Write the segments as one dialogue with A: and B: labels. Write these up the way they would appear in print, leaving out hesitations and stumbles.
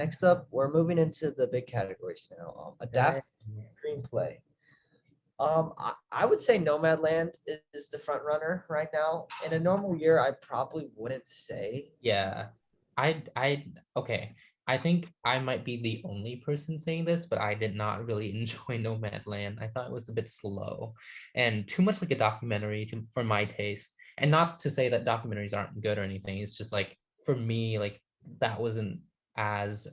A: next up, we're moving into the big categories now. Adapt screenplay. I would say Nomadland is the front runner right now. In a normal year, I probably wouldn't say.
B: Yeah. Okay. I think I might be the only person saying this, but I did not really enjoy Nomadland. I thought it was a bit slow and too much like a documentary for my taste. And not to say that documentaries aren't good or anything. It's just like for me, like that wasn't as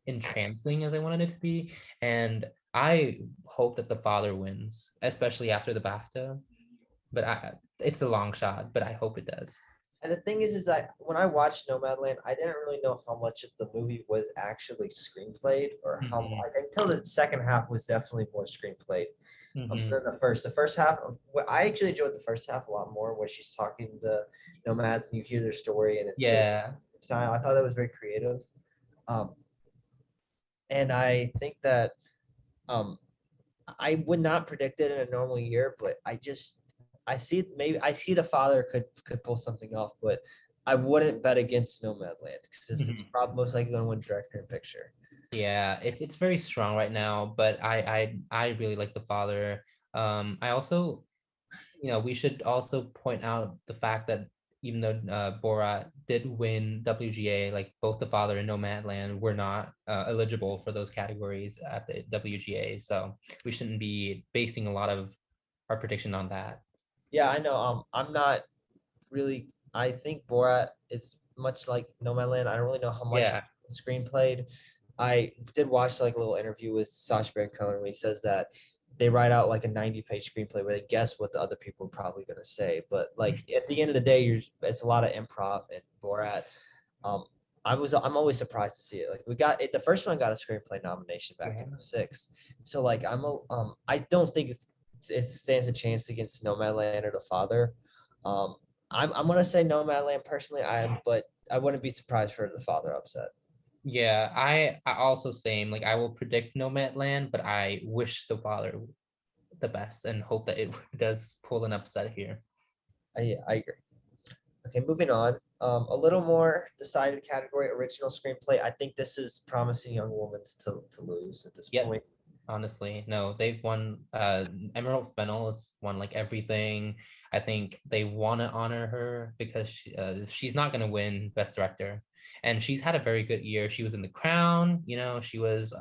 B: entrancing as I wanted it to be. And I hope that the father wins, especially after the BAFTA. But it's a long shot, but I hope it does.
A: And the thing is that when I watched Nomadland, I didn't really know how much of the movie was actually screenplayed, or how
B: Mm-hmm.
A: like, until the second half was definitely more screenplayed
B: Mm-hmm.
A: than the first. The first half, I actually enjoyed the first half a lot more, where she's talking to nomads and you hear their story, and it's really
B: Yeah.
A: style. I thought that was very creative, um, and I think that um, I would not predict it in a normal year, but I see maybe I see the father could pull something off, but I wouldn't bet against Nomadland because it's
B: Mhm.
A: probably most likely going to win director and picture.
B: Yeah, it's very strong right now, but I really like the father. I also, we should also point out the fact that even though Borat did win WGA, like both the father and Nomadland were not eligible for those categories at the WGA, so we shouldn't be basing a lot of our prediction on that.
A: Yeah, I know. I'm not really. I think Borat is much like Nomadland. I don't really know how much
B: Yeah.
A: screen played. I did watch like a little interview with Sacha Baron Cohen where he says that they write out like a 90-page screenplay where they guess what the other people are probably going to say. But like at the end of the day, it's a lot of improv and Borat. Um, I'm always surprised to see it. Like we got it, the first one got a screenplay nomination back in '06. So like I don't think it stands a chance against Nomadland or The Father. Um, I'm gonna say Nomadland personally. But I wouldn't be surprised for The Father upset.
B: Yeah, I also same. Like I will predict Nomadland, but I wish the father the best and hope that it does pull an upset here.
A: I agree. Okay, moving on. A little more decided category, original screenplay. I think this is Promising Young Woman's to lose at this
B: Yep.
A: point.
B: Honestly, no, they've won. Emerald Fennell has won like everything. I think they want to honor her because she's not going to win Best Director, and she's had a very good year. She was in The Crown. She was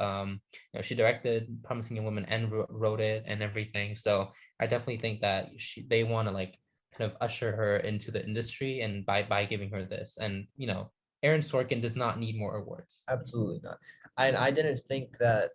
B: she directed Promising Young Woman and wrote it and everything. So I definitely think that they want to like kind of usher her into the industry and by giving her this. And Aaron Sorkin does not need more awards.
A: Absolutely not. I didn't think that.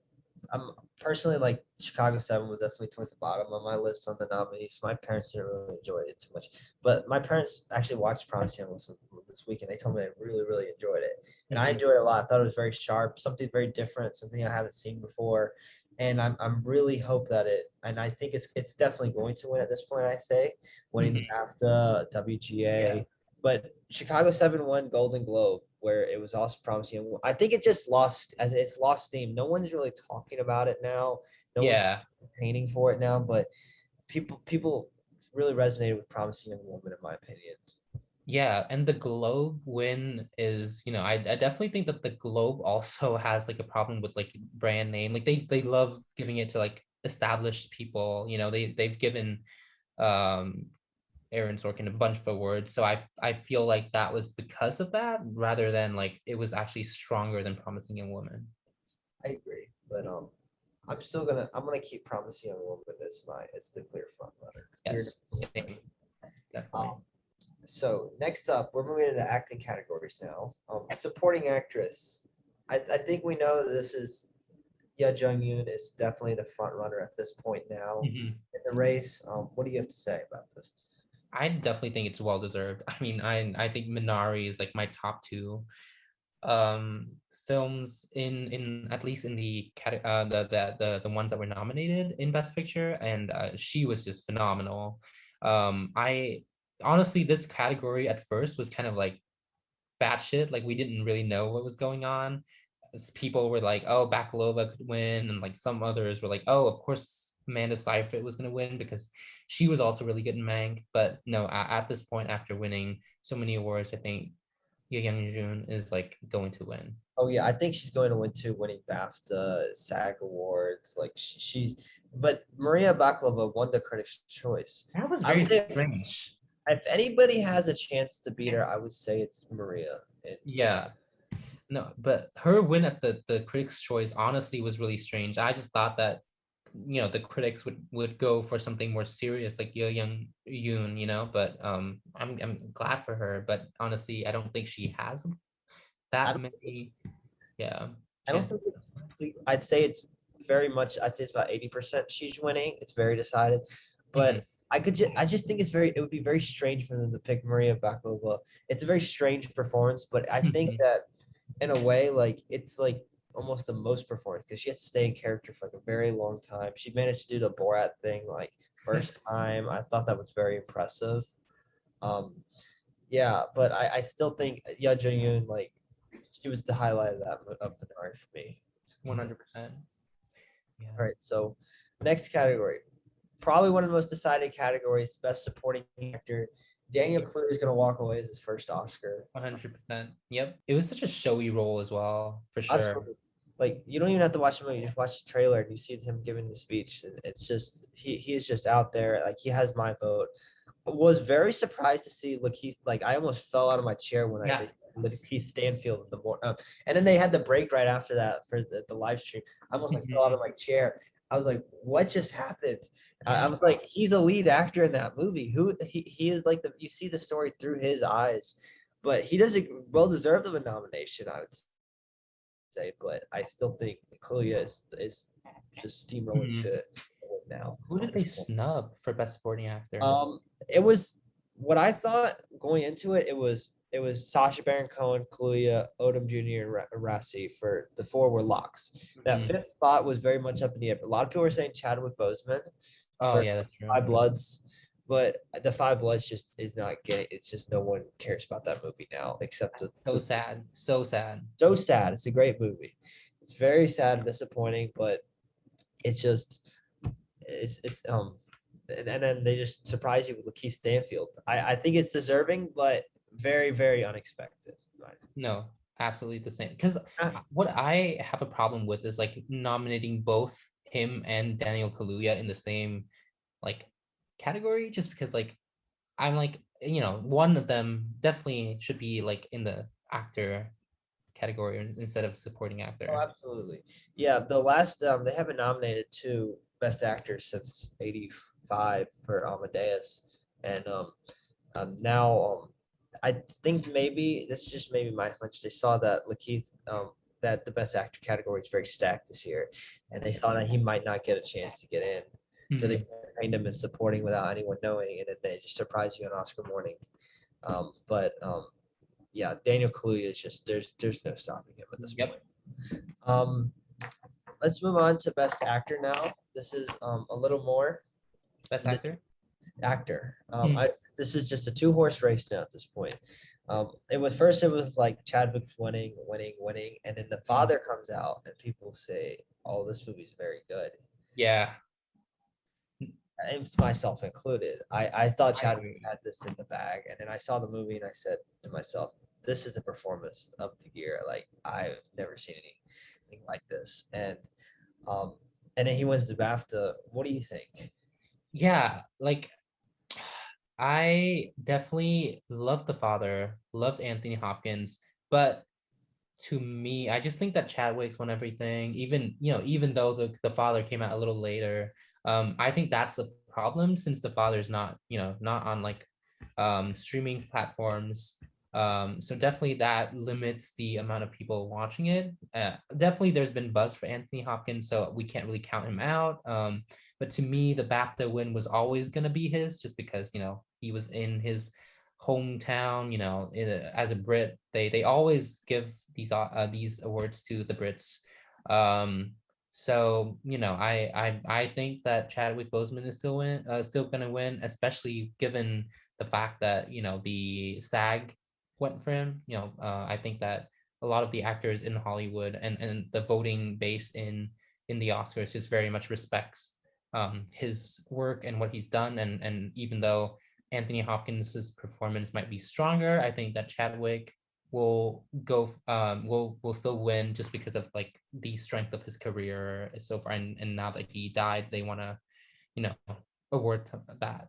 A: I'm personally like Chicago 7 was definitely towards the bottom of my list on the nominees. My parents didn't really enjoy it too much, but my parents actually watched Promising Young Woman this week, and they told me they really, really enjoyed it, and I
B: Mhm.
A: enjoyed it a lot. I thought it was very sharp, something very different, something I haven't seen before, and I'm really hope that and I think it's definitely going to win at this point. I say winning the
B: Mhm.
A: BAFTA,
B: Yeah.
A: WGA, but Chicago 7 won Golden Globe, where it was also promising. I think it just lost. It's lost steam. No one's really talking about it now. No one's
B: Yeah.
A: painting for it now. But people really resonated with Promising Young Woman, in my opinion.
B: Yeah, and the Globe win is, I definitely think that the Globe also has like a problem with like brand name. Like they love giving it to like established people. They've given um Aaron Sorkin a bunch of awards. So I feel like that was because of that rather than like it was actually stronger than Promising Young Woman.
A: I agree, but I'm gonna keep Promising Young Woman as it's the clear front runner. Clear
B: Yes,
A: number one.
B: same, definitely.
A: So next up, we're moving into acting categories now. Supporting actress. I think we know this is Jung Yoon is definitely the front runner at this point now
B: Mhm.
A: in the race. What do you have to say about this?
B: I definitely think it's well deserved. I mean, I think Minari is like my top two um films in at least in the ones that were nominated in Best Picture, and she was just phenomenal. I honestly, this category at first was kind of like batshit, like we didn't really know what was going on. People were like, oh, Bakalova could win, and like some others were like, oh, of course Amanda Seyfried was going to win because she was also really good in Mank. But no, at this point, after winning so many awards, I think Young Jun is like going to win.
A: Oh yeah, I think she's going to win too, winning BAFTA, SAG awards. Like but Maria Bakalova won the Critics' Choice.
B: That was
A: I
B: very
A: would say
B: strange.
A: if anybody has a chance to beat her, I would say it's Maria.
B: Yeah. No, but her win at the Critics' Choice honestly was really strange. I just thought that the critics would go for something more serious like Yo Young Yoon, but I'm glad for her. But honestly, I don't think she has
A: I
B: that
A: don't,
B: many yeah
A: I don't
B: chances.
A: think it's complete. I'd say it's very much. I'd say it's about 80% she's winning. It's very decided,
B: Mhm.
A: but I just think it would be very strange for them to pick Maria Bakalova. It's a very strange performance, but I think
B: Mhm.
A: that in a way, like it's like almost the most performance because she has to stay in character for like a very long time. She managed to do the Borat thing like first time. I thought that was very impressive. Um, yeah, but I still think Ya Jung Yoon like she was the highlight of of the night for me.
B: 100%. Yeah.
A: All right, so next category, probably one of the most decided categories, best supporting actor. Daniel
B: Yep.
A: Clear is gonna walk away as his first Oscar.
B: 100%. Yep. It was such a showy role as well, for sure.
A: Absolutely. Like you don't even have to watch the movie; you just watch the trailer and you see him giving the speech. And it's just he is just out there. Like he has my vote. Was very surprised to see Lakeith. Like I almost fell out of my chair when
B: Yeah.
A: they Lakeith Stanfield the more. And then they had the break right after that for the live stream. I almost like fell out of
B: Mhm.
A: my chair. I was like, what just happened? I was like, he's a lead actor in that movie. He is like you see the story through his eyes, but he does a well deserved of a nomination, I would say, but I still think Kaluuya is just steamrolling
B: Mhm.
A: to win now
B: Who
A: at
B: did
A: this
B: they
A: point.
B: snub for best supporting actor?
A: It was what I thought going into it. It was Sacha Baron Cohen, Kaluuya, Odom Jr., and Rassi for the four were locks. That
B: Mhm.
A: fifth spot was very much up in the air. A lot of people were saying Chadwick Boseman
B: Oh
A: for
B: yeah, that's true.
A: Five Bloods, but the Five Bloods just is not getting. It's just no one cares about that movie now except
B: So sad. So sad.
A: so sad. It's a great movie. It's very sad and disappointing, but it's just it's and then they just surprise you with Lakeith Stanfield. I think it's deserving, but very, very unexpected.
B: No, absolutely the same. Because
A: Ah,
B: what I have a problem with is like nominating both him and Daniel Kaluuya in the same like category, just because like I'm like, one of them definitely should be like in the actor category instead of supporting
A: oh,
B: actor.
A: absolutely. Yeah, the last they haven't nominated two best actors since '85 for Amadeus, and now I think maybe this is just maybe my hunch. They saw that Lakeith that the best actor category is very stacked this year, and they saw that he might not get a chance to get in, so they
B: Mhm.
A: trained him in supporting without anyone knowing, and then they just surprise you on Oscar morning. But yeah, Daniel Kaluuya is just there's no stopping him at this point.
B: Yep.
A: Um, let's move on to best actor now. This is a little more
B: Best actor.
A: actor.
B: Hmm.
A: This is just a two-horse race now at this point. It was like Chadwick's winning, and then the father comes out and people say, "Oh, this movie's very good."
B: Yeah,
A: And myself included. I thought
B: I
A: Chadwick
B: agree.
A: had this in the bag, and then I saw the movie and I said to myself, "This is the performance of the year. Like I've never seen anything like this." Um, and then he wins the BAFTA. What do you think?
B: Yeah, like I definitely loved the father, loved Anthony Hopkins, but to me, I just think that Chadwick's won everything. Even though the father came out a little later, I think that's the problem since the father's not on like streaming platforms. So definitely that limits the amount of people watching it. Definitely there's been buzz for Anthony Hopkins, so we can't really count him out. But to me, the BAFTA win was always gonna be his, just because he was in his hometown. As a Brit, they always give these awards to the Brits. So I think that Chadwick Boseman is still gonna win, especially given the fact that the SAG went for him. I think that a lot of the actors in Hollywood and the voting base in the Oscars just very much respects his work and what he's done. And even though Anthony Hopkins's performance might be stronger, I think that Chadwick will still win just because of like the strength of his career so far, and now that he died, they want to, you know, award that.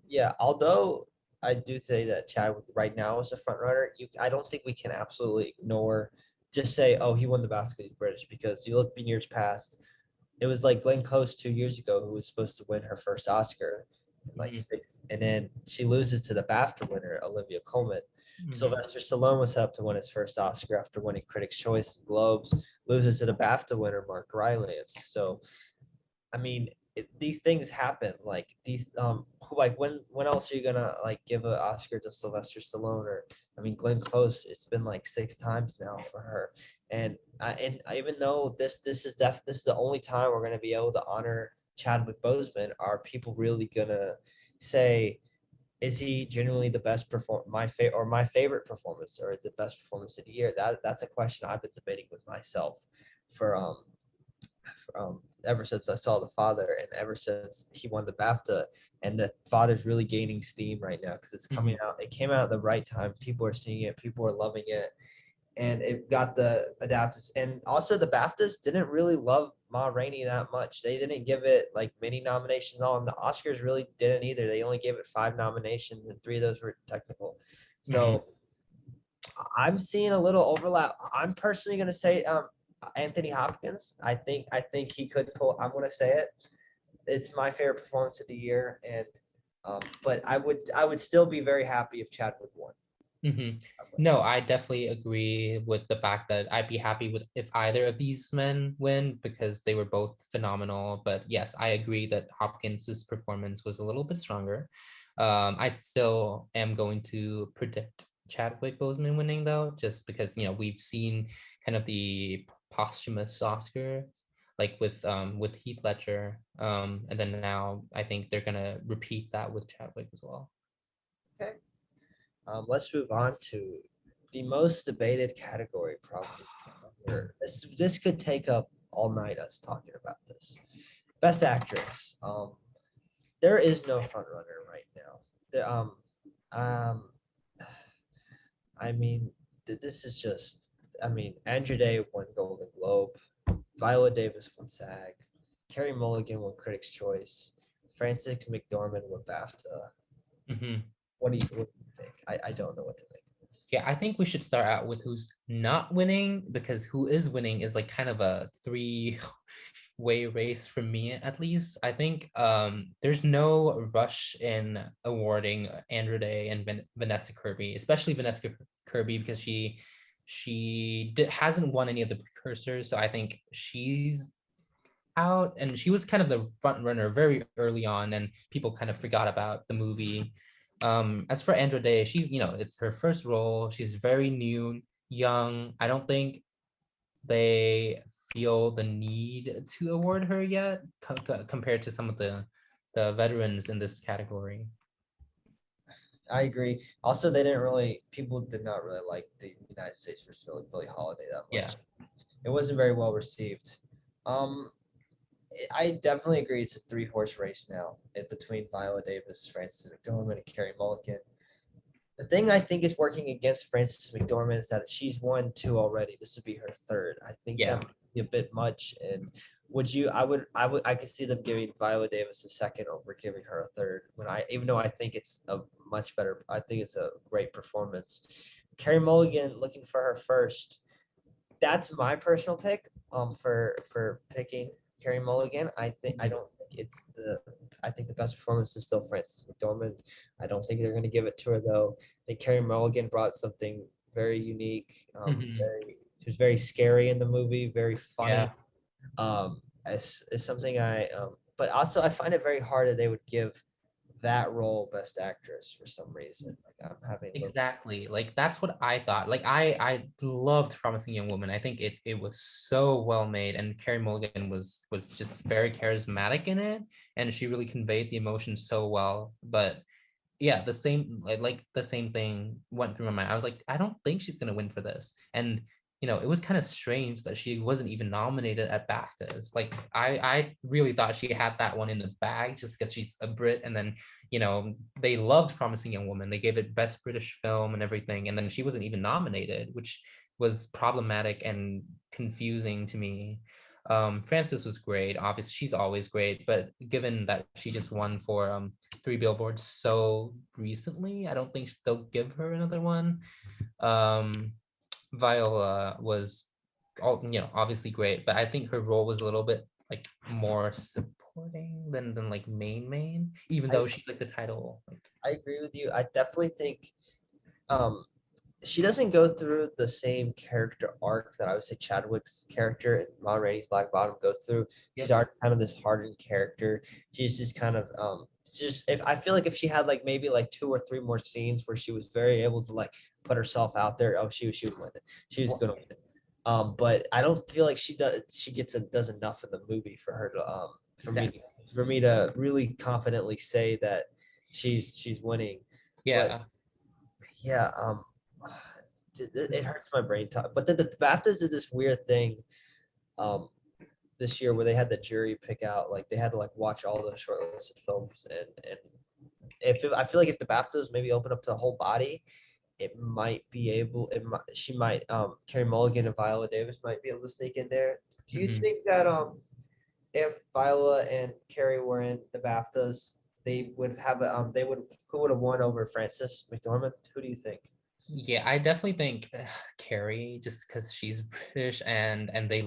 A: Yeah, although I do say that Chadwick right now is a front runner, I don't think we can absolutely ignore, just say, oh, he won the BAFTA because he's British, because you look in years past, it was like Glenn Close 2 years ago who was supposed to win her first Oscar, like six, and then she loses to the BAFTA winner, Olivia Colman. Sylvester Stallone was set up to win his first Oscar after winning Critics' Choice and Globes, loses to the BAFTA winner, Mark Rylance. So I mean, these things happen. Like these, like when else are you gonna like give an Oscar to Sylvester Stallone or I mean Glenn Close? It's been like 6 times now for her, and even though this is the only time we're gonna be able to honor Chadwick Boseman, are people really gonna say? Is he genuinely the best my favorite performance or the best performance of the year? That's a question I've been debating with myself for ever since I saw The Father and ever since he won the BAFTA. And The Father's really gaining steam right now because it's coming out. It came out at the right time. People are seeing it. People are loving it. And it got the adapters. And also the BAFTAs didn't really love Ma Rainey that much. They didn't give it like many nominations on. The Oscars really didn't either. They only gave it 5 nominations and 3 of those were technical. So I'm seeing a little overlap. I'm personally going to say Anthony Hopkins. I think he could pull. I'm going to say it. It's my favorite performance of the year, and but I would still be very happy if Chadwick won.
B: No, I definitely agree with the fact that I'd be happy with if either of these men win because they were both phenomenal. But yes, I agree that Hopkins's performance was a little bit stronger. I still am going to predict Chadwick Boseman winning though, just because we've seen kind of the posthumous Oscar like with Heath Ledger, and then now I think they're gonna repeat that with Chadwick as well.
A: Okay. Let's move on to the most debated category, probably. This could take up all night us talking about this. Best Actress. There is no front runner right now. I mean, this is just. I mean, Andrew Day won Golden Globe. Viola Davis won SAG. Carey Mulligan won Critics' Choice. Frances McDormand won BAFTA. What do you think? I don't know what to think.
B: Yeah, I think we should start out with who's not winning, because who is winning is like kind of a three-way race for me, at least. I think there's no rush in awarding Andrew Day and Vanessa Kirby, especially Vanessa Kirby, because she hasn't won any of the precursors, so I think she's out, and she was kind of the front runner very early on, and people kind of forgot about the movie. As for Andra Day, she's it's her first role. She's very new, young. I don't think they feel the need to award her yet compared to some of the veterans in this category.
A: I agree. Also, people did not really like the United States for Billie Holiday that much.
B: Yeah.
A: It wasn't very well received. I definitely agree. It's a 3-horse race now between Viola Davis, Frances McDormand, and Carey Mulligan. The thing I think is working against Frances McDormand is that she's won 2 already. This would be her 3rd. I think that would be a bit much. And I could see them giving Viola Davis a 2nd over giving her a 3rd. Even though I think it's a much better, I think it's a great performance. Carey Mulligan looking for her 1st. That's my personal pick. For picking Carey Mulligan, I think the best performance is still Frances McDormand. I don't think they're going to give it to her though. I think Carey Mulligan brought something very unique. She was very scary in the movie, very funny. It's something but also I find it very hard that they would give that role Best Actress for some reason. Like I'm having
B: exactly like that's what I thought. Like I loved Promising Young Woman. I think it was so well made, and Carey Mulligan was just very charismatic in it, and she really conveyed the emotion so well. But yeah, the same thing went through my mind. I was like, I don't think she's gonna win for this. And it was kind of strange that she wasn't even nominated at BAFTAs. Like I really thought she had that one in the bag just because she's a Brit, and then they loved Promising Young Woman. They gave it Best British Film and everything, and then she wasn't even nominated, which was problematic and confusing to me. Frances was great. Obviously, she's always great, but given that she just won for Three Billboards so recently, I don't think they'll give her another one. Viola was obviously great, but I think her role was a little bit like more supporting than like main, even
A: I,
B: though she's like the title. Like,
A: I agree with you. I definitely think um she doesn't go through the same character arc that I would say Chadwick's character in Ma Rainey's Black Bottom goes through. She's
B: yep.
A: already kind of this hardened character. She's just kind of just if I feel like if she had like maybe like 2 or 3 more scenes where she was very able to like put herself out there, oh she would win it. She was gonna win it. But I don't feel like she does enough in the movie for her to
B: Exactly.
A: for me to really confidently say that she's winning. But
B: Yeah.
A: yeah, it hurts my brain. But then the BAFTAs is this weird thing um, this year where they had the jury pick out, like they had to like watch all the shortlisted films, and I feel like if the BAFTAs maybe open up to the whole body, it might be able. She might Carey Mulligan and Viola Davis might be able to sneak in there. Do you
B: Mhm.
A: think that if Viola and Carey were in the BAFTAs, they would have they would who would have won over Frances McDormand? Who do you think?
B: Yeah, I definitely think Carrie, just because she's British, and they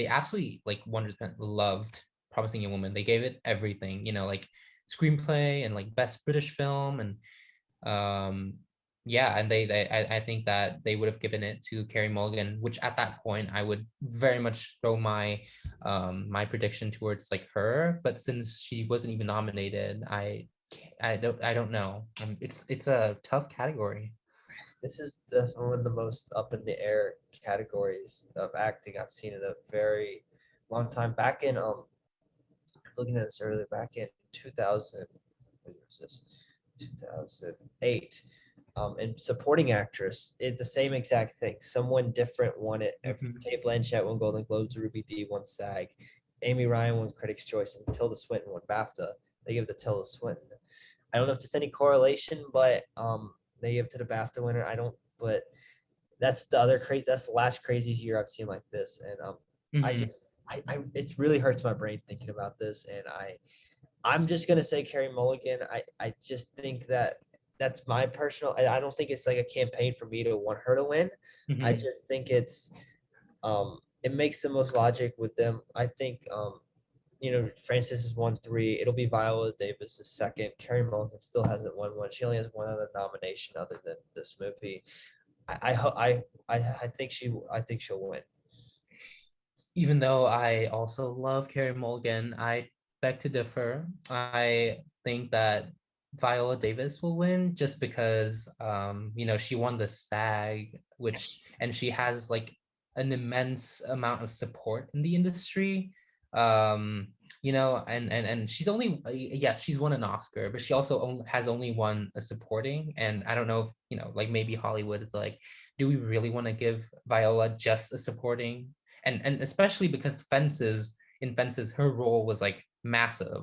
B: absolutely like 100% loved Promising Young Woman. They gave it everything, like screenplay and like best British film, and um yeah, and I think that they would have given it to Carey Mulligan, which at that point I would very much throw my prediction towards like her. But since she wasn't even nominated, I don't know. It's a tough category.
A: This is definitely one of the most up in the air categories of acting I've seen in a very long time. Back in looking at this earlier, back in 2000, what was this? 2008. And supporting actress, it's the same exact thing. Someone different won it.
B: Mhm.
A: Kate Blanchett won Golden Globes, Ruby Dee won SAG, Amy Ryan won Critics' Choice, and Tilda Swinton won BAFTA. They give it to Tilda Swinton. I don't know if there's any correlation, but they give it to the BAFTA winner. I don't, but that's the other crazy. That's the last craziest year I've seen like this, and I
B: Mhm.
A: just, it really hurts my brain thinking about this, and I'm just gonna say Carey Mulligan. I just think that that's my personal. I don't think it's like a campaign for me to want her to win. I
B: Mhm.
A: just think it makes the most logic with them. I think Francis has won 3. It'll be Viola Davis is second. Carey Mulligan still hasn't won one. She only has one other nomination other than this movie. I think she'll win.
B: Even though I also love Carey Mulligan, I beg to differ. I think that Viola Davis will win just because she won the SAG, and she has like an immense amount of support in the industry. Um, and she's only yes, she's won an Oscar, but she also has only won a supporting. And I don't know if, like maybe Hollywood is like, do we really want to give Viola just a supporting? And especially because Fences, her role was like massive.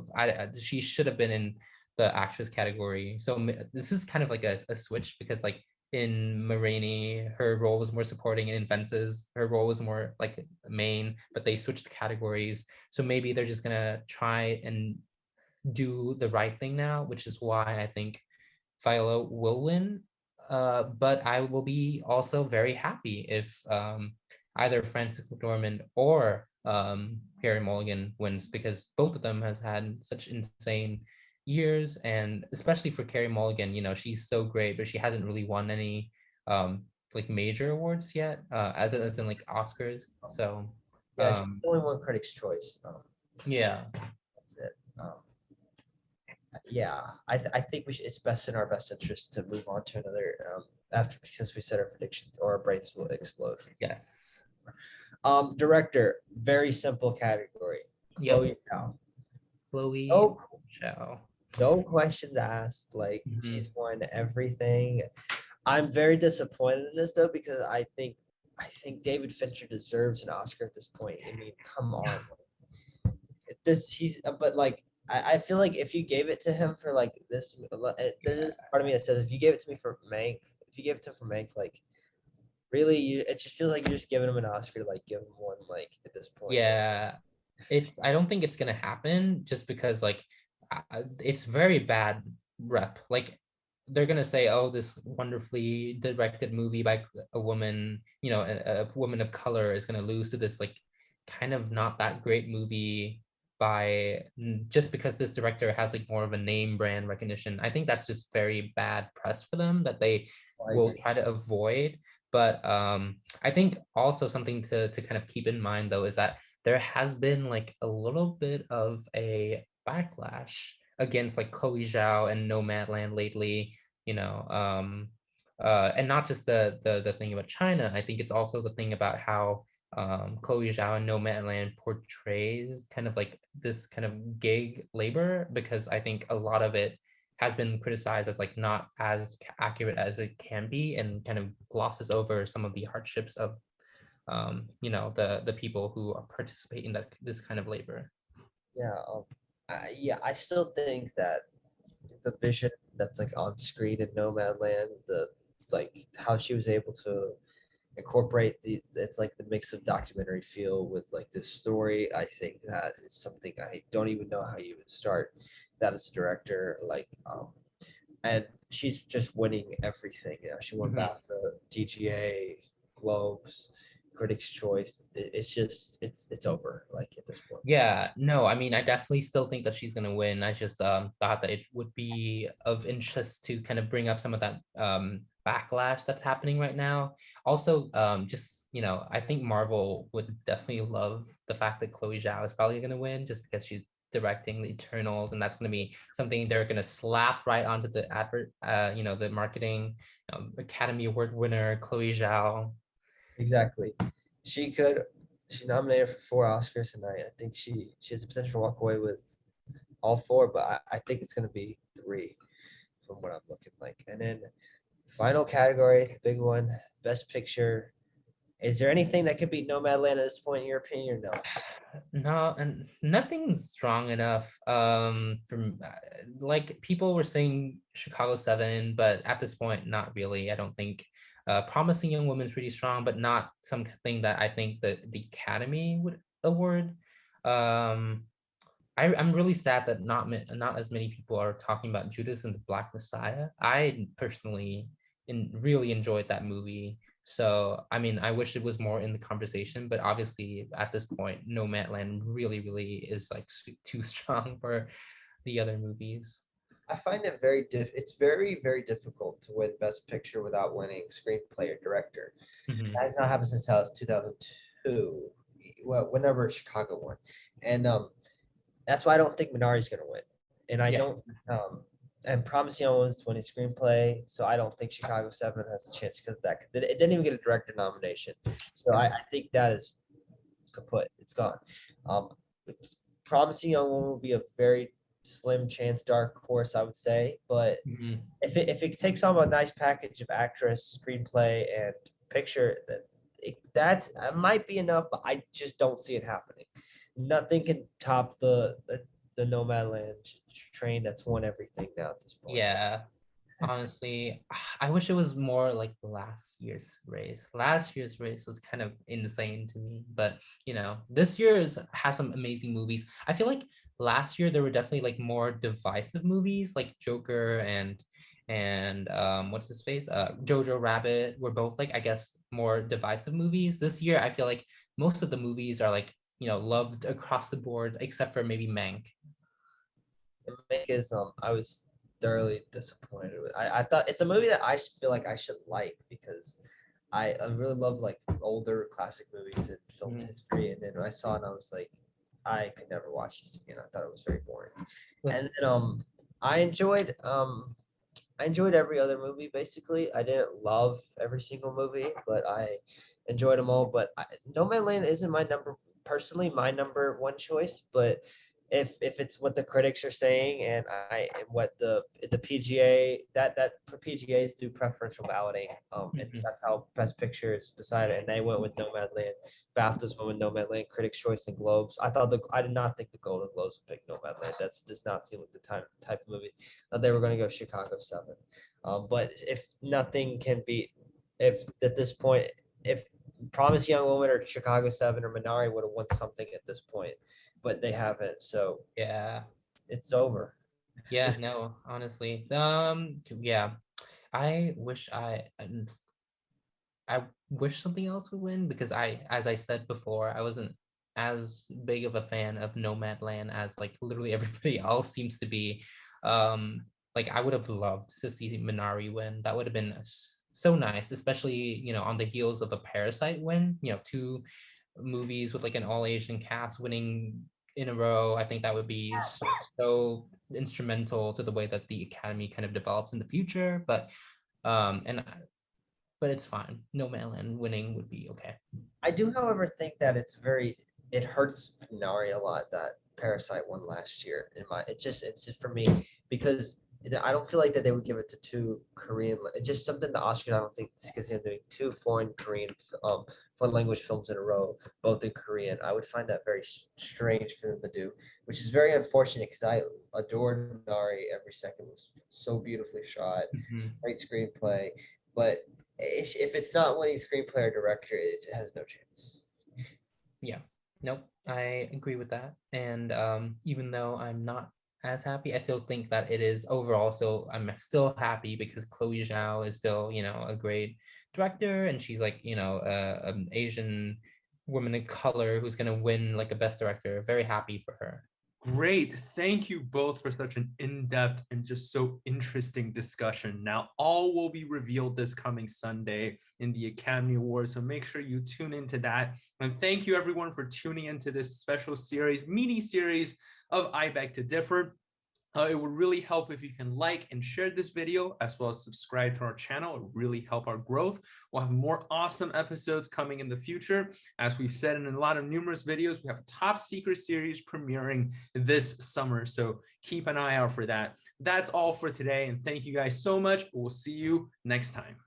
B: She should have been in the actress category. So this is kind of like a switch, because like in Ma Rainey, her role was more supporting, and in Fences, her role was more like main, but they switched categories. So maybe they're just gonna try and do the right thing now, which is why I think Viola will win. But I will be also very happy if either Frances McDormand or Harry Mulligan wins, because both of them has had such insane years, and especially for Carey Mulligan, she's so great, but she hasn't really won any like major awards yet, as in like Oscars. So
A: Yeah, she
B: um,
A: only won Critics' Choice.
B: yeah,
A: That's it. Yeah, I think it's best in our best interest to move on to another after because we said our predictions or our brains will explode.
B: yes,
A: Director, very simple category.
B: yep,
A: Chloe Zhao.
B: Chloe
A: No,
B: Zhao.
A: no questions asked. Like
B: Mhm.
A: she's won everything. I'm very disappointed in this though because I think I think David Fincher deserves an Oscar at this point. I mean, come on. But like, I feel like if you gave it to him for like this, there's part of me that says if you gave it to me for Mank, if you gave it to him for Mank, like really, it just feels like you're just giving him an Oscar to like give him one like at this point.
B: Yeah, I don't think it's gonna happen just because like it's very bad rep. Like they're gonna say, oh, this wonderfully directed movie by a woman, a woman of color is gonna lose to this like kind of not that great movie by just because this director has like more of a name brand recognition. I think that's just very bad press for them that they
A: I
B: will
A: agree.
B: try to avoid. But I think also something to kind of keep in mind though is that there has been like a little bit of a backlash against like Chloe Zhao and Nomadland lately, and not just the thing about China. I think it's also the thing about how Chloe Zhao and Nomadland portrays kind of like this kind of gig labor, because I think a lot of it has been criticized as like not as accurate as it can be and kind of glosses over some of the hardships of the people who participate in this kind of labor.
A: Yeah, I still think that the vision that's like on screen in Nomadland, it's like how she was able to incorporate it's like the mix of documentary feel with like this story. I think that is something I don't even know how you would start that as a director. And she's just winning everything. She won
B: Mhm.
A: BAFTA, DGA, Globes, Critics' Choice. It's just it's over like at this point.
B: Yeah, no, I mean, I definitely still think that she's gonna win. I just thought that it would be of interest to kind of bring up some of that backlash that's happening right now. Also, just I think Marvel would definitely love the fact that Chloe Zhao is probably gonna win just because she's directing the Eternals, and that's gonna be something they're gonna slap right onto the advert, the marketing, Academy Award winner Chloe Zhao.
A: Exactly. She could. She's nominated for 4 Oscars tonight. I think she has the potential to walk away with all four, but I think it's going to be three from what I'm looking like. And then final category, the big one, Best Picture. Is there anything that could beat Nomadland at this point, in your opinion, or no?
B: No, and nothing's strong enough. From like people were saying Chicago 7, but at this point, not really. I don't think. Promising Young Woman is pretty strong, but not something that I think that the Academy would award. Um, I'm really sad that not as many people are talking about Judas and the Black Messiah. I personally really enjoyed that movie. So I mean, I wish it was more in the conversation, but obviously at this point, Nomadland really, really is like too strong for the other movies.
A: I find it it's very, very difficult to win Best Picture without winning screenplay or director.
B: Mhm.
A: That has not happened since 2002. Well, whenever Chicago won. And that's why I don't think Minari's going to win. And I
B: Yeah.
A: don't, and Promising Young Woman's winning screenplay, so I don't think Chicago 7 has a chance because of that. It didn't even get a director nomination. So I think that is kaput. It's gone. Um, Promising Young Woman will be a very slim chance, dark horse, I would say. But
B: Mhm.
A: if it takes on a nice package of actress, screenplay, and picture, then that might be enough. But I just don't see it happening. Nothing can top the Nomadland train that's won everything now at this point.
B: Yeah. Honestly, I wish it was more like last year's race. Last year's race was kind of insane to me, but this year's has some amazing movies. I feel like last year there were definitely like more divisive movies, like Joker and what's his face? Jojo Rabbit were both like I guess more divisive movies. This year, I feel like most of the movies are like loved across the board, except for maybe Mank.
A: And Mank is I was thoroughly disappointed with. I thought it's a movie that I feel like I should like because I really love like older classic movies and film
B: Mhm.
A: history. And then when I saw it, I was like, I could never watch this again. I thought it was very boring.
B: Yeah.
A: And then I enjoyed I enjoyed every other movie basically. I didn't love every single movie, but I enjoyed them all. But No Man Land isn't my number personally my number one choice, but if it's what the critics are saying and what the PGA that PGAs do preferential balloting, and
B: Mhm.
A: that's how Best Picture is decided. And they went with Nomadland. BAFTAs went with Nomadland. Critics' Choice and Globes. I did not think the Golden Globes would pick Nomadland. That's does not seem like the type of movie. Thought they were going to go Chicago 7. But if nothing can be, if at this point, if Promise Young Woman or Chicago 7 or Minari would have won something at this point, but they haven't. So
B: Yeah.
A: it's over.
B: Yeah, no, honestly. Yeah. I wish I wish something else would win because as I said before, I wasn't as big of a fan of Nomadland as like literally everybody else seems to be. Like I would have loved to see Minari win. That would have been so nice, especially on the heels of a Parasite win. Two movies with like an all Asian cast winning in a row. I think that would be so instrumental to the way that the Academy kind of develops in the future. And but it's fine. No Manland winning would be okay.
A: I do, however, think that it hurts Minari a lot that Parasite won last year. It's just for me because I don't feel like that they would give it to two Korean. It's just something the Oscars. I don't think it's because they're doing two foreign Korean foreign language films in a row, both in Korean. I would find that very strange for them to do, which is very unfortunate because I adored Minari. Every second was so beautifully shot,
B: Mhm.
A: great screenplay, but if it's not winning screenplay or director, it has no chance.
B: Yeah. Nope. I agree with that. And even though I'm not as happy, I still think that it is overall. So I'm still happy because Chloe Zhao is still, a great director, and she's like, an Asian woman of color who's gonna win like a best director. Very happy for her.
C: Great. Thank you both for such an in-depth and just so interesting discussion. Now, all will be revealed this coming Sunday in the Academy Awards, so make sure you tune into that. And thank you everyone for tuning into this special series, mini series of I Beg to Differ. It would really help if you can like and share this video, as well as subscribe to our channel. It would really help our growth. We'll have more awesome episodes coming in the future. As we've said in a lot of numerous videos, we have a top secret series premiering this summer, so keep an eye out for that. That's all for today, and thank you guys so much. We'll see you next time.